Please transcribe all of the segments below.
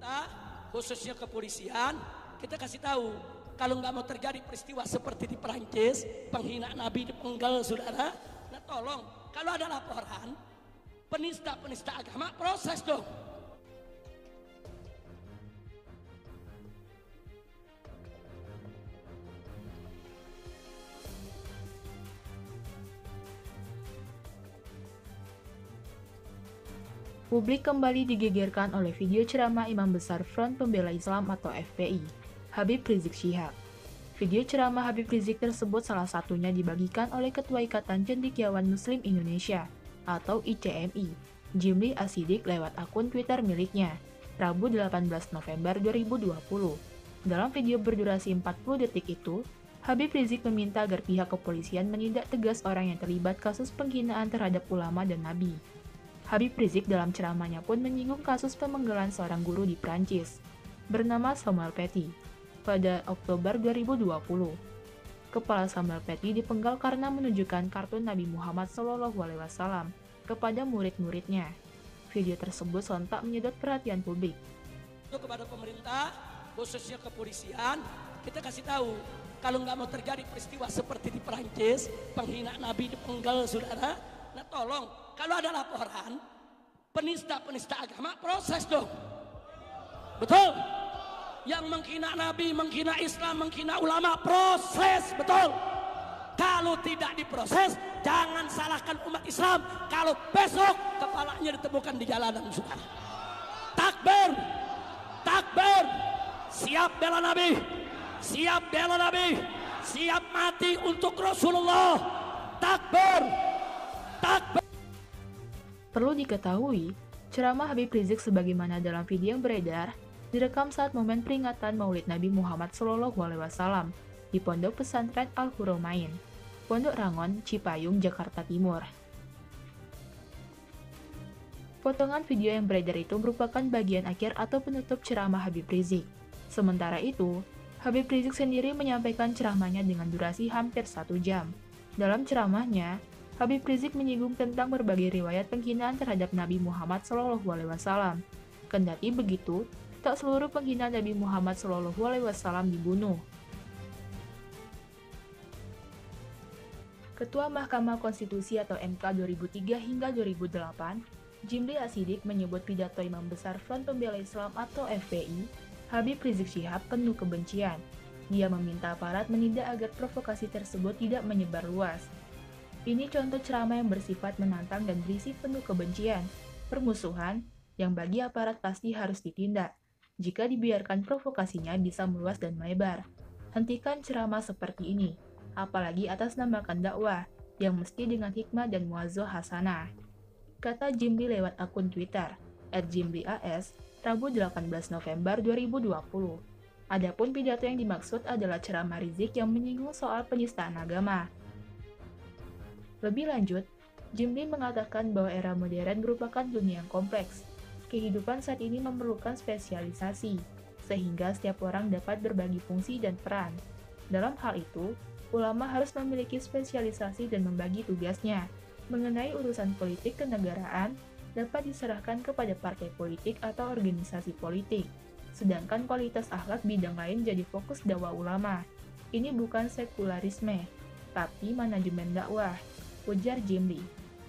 pemerintah, khususnya kepolisian, kita kasih tahu kalau nggak mau terjadi peristiwa seperti di Perancis, penghinaan Nabi dipenggal, saudara. Nah tolong, kalau ada laporan penista agama, proses dong. Publik kembali digegerkan oleh video ceramah Imam Besar Front Pembela Islam atau FPI, Habib Rizik Syihab. Video ceramah Habib Rizik tersebut salah satunya dibagikan oleh Ketua Ikatan Cendekiawan Muslim Indonesia atau ICMI, Jimli Asidik lewat akun Twitter miliknya, Rabu 18 November 2020. Dalam video berdurasi 40 detik itu, Habib Rizik meminta agar pihak kepolisian menindak tegas orang yang terlibat kasus penghinaan terhadap ulama dan nabi. Habib Rizik dalam ceramahnya pun menyinggung kasus pemenggalan seorang guru di Prancis, bernama Samuel Paty, pada Oktober 2020. Kepala Samuel Paty dipenggal karena menunjukkan kartun Nabi Muhammad SAW kepada murid-muridnya. Video tersebut sontak menyedot perhatian publik. Kepada pemerintah, khususnya kepolisian, kita kasih tahu kalau nggak mau terjadi peristiwa seperti di Perancis, penghinaan Nabi dipenggal, saudara. Nah tolong, kalau ada laporan penista agama, proses dong. Betul? Yang menghina Nabi, menghina Islam, menghina ulama, proses, betul? Kalau tidak diproses, jangan salahkan umat Islam kalau besok kepalanya ditemukan di jalanan, saudara. Takbir, takbir, siap bela Nabi, siap bela Nabi, siap mati untuk Rasulullah. Takbir, takbir. Perlu diketahui, ceramah Habib Rizik sebagaimana dalam video yang beredar direkam saat momen peringatan Maulid Nabi Muhammad SAW di Pondok Pesantren Al-Huromain, Pondok Rangon, Cipayung, Jakarta Timur. Potongan video yang beredar itu merupakan bagian akhir atau penutup ceramah Habib Rizik. Sementara itu, Habib Rizik sendiri menyampaikan ceramahnya dengan durasi hampir 1 jam. Dalam ceramahnya, Habib Rizik menyinggung tentang berbagai riwayat penghinaan terhadap Nabi Muhammad SAW. Kendati begitu, tak seluruh penghina Nabi Muhammad SAW dibunuh. Ketua Mahkamah Konstitusi atau MK 2003 hingga 2008, Jimli Asidik menyebut pidato Imam Besar Front Pembela Islam atau FPI, Habib Rizik Syihab penuh kebencian. Dia meminta aparat menindak agar provokasi tersebut tidak menyebar luas. Ini contoh ceramah yang bersifat menantang dan berisi penuh kebencian, permusuhan, yang bagi aparat pasti harus ditindak. Jika dibiarkan provokasinya bisa meluas dan melebar. Hentikan ceramah seperti ini, apalagi atas namakan dakwah, yang mesti dengan hikmah dan muazzah hasanah. Kata Jimli lewat akun Twitter, @jimlias, Rabu 18 November 2020. Adapun pidato yang dimaksud adalah ceramah Rizik yang menyinggung soal penistaan agama. Lebih lanjut, Jimli mengatakan bahwa era modern merupakan dunia yang kompleks. Kehidupan saat ini memerlukan spesialisasi, sehingga setiap orang dapat berbagi fungsi dan peran. Dalam hal itu, ulama harus memiliki spesialisasi dan membagi tugasnya. Mengenai urusan politik kenegaraan, dapat diserahkan kepada partai politik atau organisasi politik. Sedangkan kualitas akhlak bidang lain jadi fokus dakwah ulama. Ini bukan sekularisme, tapi manajemen dakwah, ujar Jimli.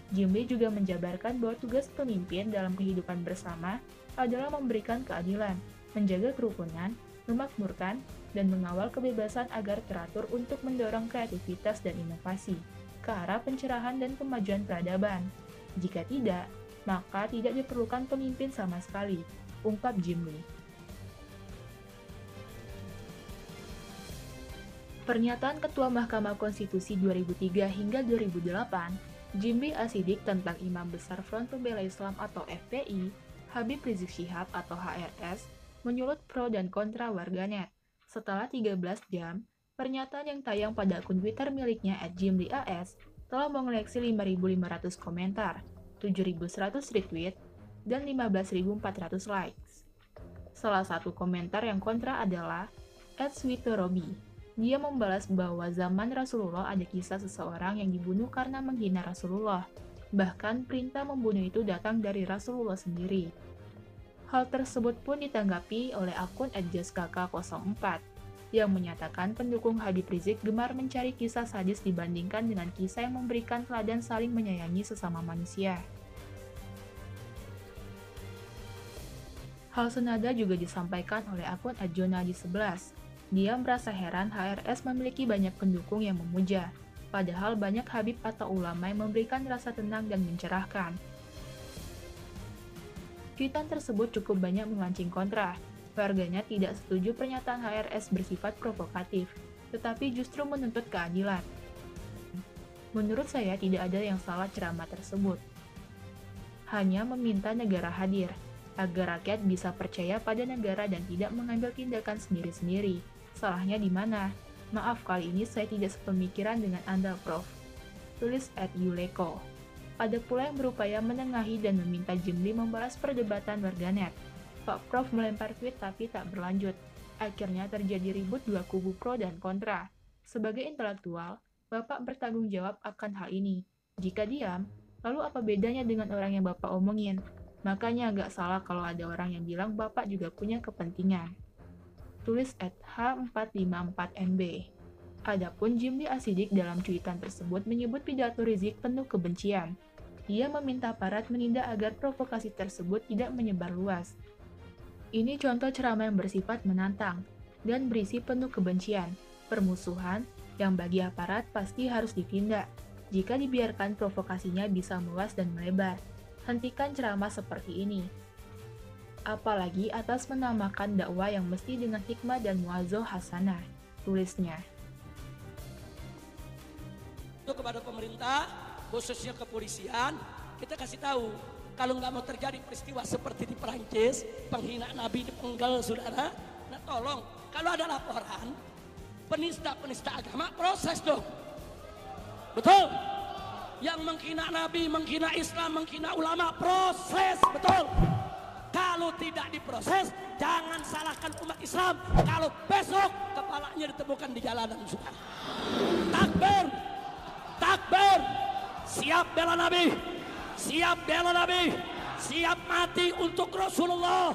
Jimli juga menjabarkan bahwa tugas pemimpin dalam kehidupan bersama adalah memberikan keadilan, menjaga kerukunan, memakmurkan, dan mengawal kebebasan agar teratur untuk mendorong kreativitas dan inovasi ke arah pencerahan dan kemajuan peradaban. Jika tidak, maka tidak diperlukan pemimpin sama sekali, ungkap Jimli. Pernyataan Ketua Mahkamah Konstitusi 2003 hingga 2008, Jimli Asidik tentang Imam Besar Front Pembela Islam atau FPI, Habib Rizik Syihab atau HRS, menyulut pro dan kontra warganet. Setelah 13 jam, pernyataan yang tayang pada akun Twitter miliknya @jimlias telah mengoleksi 5.500 komentar, 7.100 retweet, dan 15.400 likes. Salah satu komentar yang kontra adalah @switorobi. Dia membalas bahwa zaman Rasulullah ada kisah seseorang yang dibunuh karena menghina Rasulullah. Bahkan perintah membunuh itu datang dari Rasulullah sendiri. Hal tersebut pun ditanggapi oleh akun @jaskaka04 yang menyatakan pendukung Habib Rizik gemar mencari kisah sadis dibandingkan dengan kisah yang memberikan teladan saling menyayangi sesama manusia. Hal senada juga disampaikan oleh akun @jonadi11. Dia merasa heran HRS memiliki banyak pendukung yang memuja, padahal banyak Habib atau ulama yang memberikan rasa tenang dan mencerahkan. Cuitan tersebut cukup banyak memancing kontra. Warganya tidak setuju pernyataan HRS bersifat provokatif, tetapi justru menuntut keadilan. Menurut saya tidak ada yang salah ceramah tersebut. Hanya meminta negara hadir, agar rakyat bisa percaya pada negara dan tidak mengambil tindakan sendiri-sendiri. Salahnya di mana? Maaf, kali ini saya tidak sepemikiran dengan Anda, Prof. Tulis @yuleko. Ada pula yang berupaya menengahi dan meminta Jimli membalas perdebatan warganet. Pak Prof melempar tweet tapi tak berlanjut. Akhirnya terjadi ribut dua kubu pro dan kontra. Sebagai intelektual, Bapak bertanggung jawab akan hal ini. Jika diam, lalu apa bedanya dengan orang yang Bapak omongin? Makanya agak salah kalau ada orang yang bilang Bapak juga punya kepentingan. Tulis @h454nb. Adapun Jimli Asidik dalam cuitan tersebut menyebut pidato Rizik penuh kebencian. Ia meminta aparat menindak agar provokasi tersebut tidak menyebar luas. Ini contoh ceramah yang bersifat menantang dan berisi penuh kebencian, permusuhan, yang bagi aparat pasti harus ditindak. Jika dibiarkan provokasinya bisa meluas dan melebar. Hentikan ceramah seperti ini. Apalagi atas menamakan dakwah yang mesti dengan hikmah dan muazzah hasanah, tulisnya. Untuk kepada pemerintah, khususnya kepolisian, kita kasih tahu, kalau nggak mau terjadi peristiwa seperti di Perancis, penghinaan Nabi dipenggal, saudara, nah tolong, kalau ada laporan, penista agama, proses dong. Betul? Yang menghina Nabi, menghina Islam, menghina ulama, proses, betul? Kalau tidak diproses, jangan salahkan umat Islam. Kalau besok kepalanya ditemukan di jalanan, saudara. Takbir, takbir, siap bela Nabi. Siap bela Nabi, siap mati untuk Rasulullah.